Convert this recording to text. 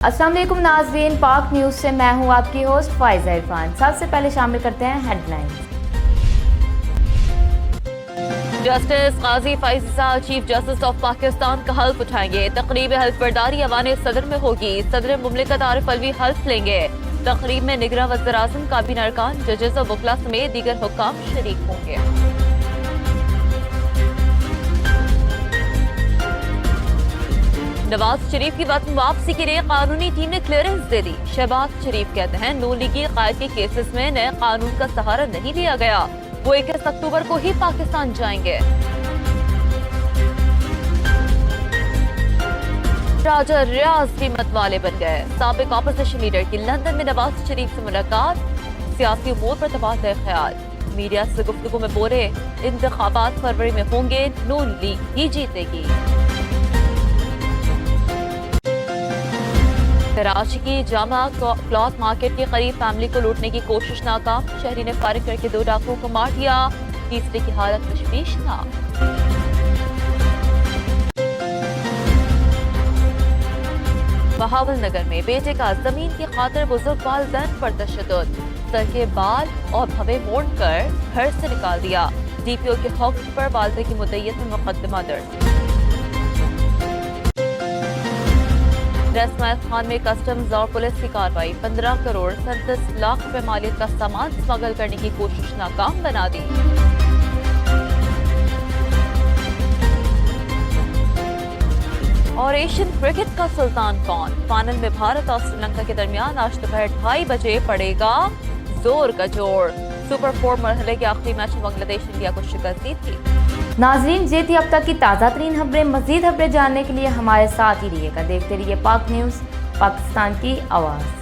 अस्सलाम वालेकुम नाज़रीन, पाक न्यूज़ से मैं हूं आपकी होस्ट फाइज़ा इरफान। सबसे पहले शामिल करते हैं headlines. Justice Qazi Faez chief justice of Pakistan का हल्फ उठाएंगे। तकरीब हल्फ बर्दारी अवान सदर में होगी। सदर मुमलिकत आरिफ अलवी हल्फ लेंगे। तकरीब में निगरां वज़ीर आज़म, काबीना अरकान, जजेस और वकला समेत दीगर हुक्काम शरीक होंगे। नवाज शरीफ की वतन वापसी के लिए कानूनी टीम ने क्लियरेंस दे दी। शहबाज शरीफ कहते हैं नून लीगी कायद के केसेस में नए कानून का सहारा नहीं लिया गया। वो 21 अक्टूबर को ही पाकिस्तान जाएंगे। राजा रियाज भी मतवाले बन गए। साबिक ऑपोजिशन लीडर की लंदन में नवाज शरीफ से मुलाकात, सियासी उमूर पर तबादला ख्याल। मीडिया से गुफ्तगू में बोले इंतखाबात फरवरी में होंगे, नून लीग ही जीतेगी। कराची की जामा क्लॉथ मार्केट के करीब फैमिली को लूटने की कोशिश नाकाम। शहरी ने फायरिंग करके 2 डाकुओं को मार दिया। तीसरे की हालत तशवीशनाक। बहावल नगर में बेटे का जमीन की खातिर बुजुर्ग वालिदैन पर तशद्दुद। सर के बाल और भवे मोड़कर घर से निकाल दिया। डीपीओ के हुक्म पर वालिदे की मुद्दइयत में मुकदमा दर्ज। इस्माइल खान में कस्टम्स और पुलिस की कार्रवाई। 15 करोड़ 37 लाख रुपए मालियत का सामान स्मगल करने की कोशिश नाकाम बना दी। और एशियन क्रिकेट का सुल्तान कौन? फाइनल में भारत और श्रीलंका के दरमियान आज दोपहर 2:30 बजे पड़ेगा जोर का जोर। सुपर 4 मरहले के आखिरी मैच में बांग्लादेश इंडिया को शिकस्त दी थी। नाज़रीन, ये थी अब तक की ताज़ा तरीन खबरें। मज़ीद खबरें जानने के लिए हमारे साथ ही रहिएगा। देखते रहिए पाक न्यूज़, पाकिस्तान की आवाज़।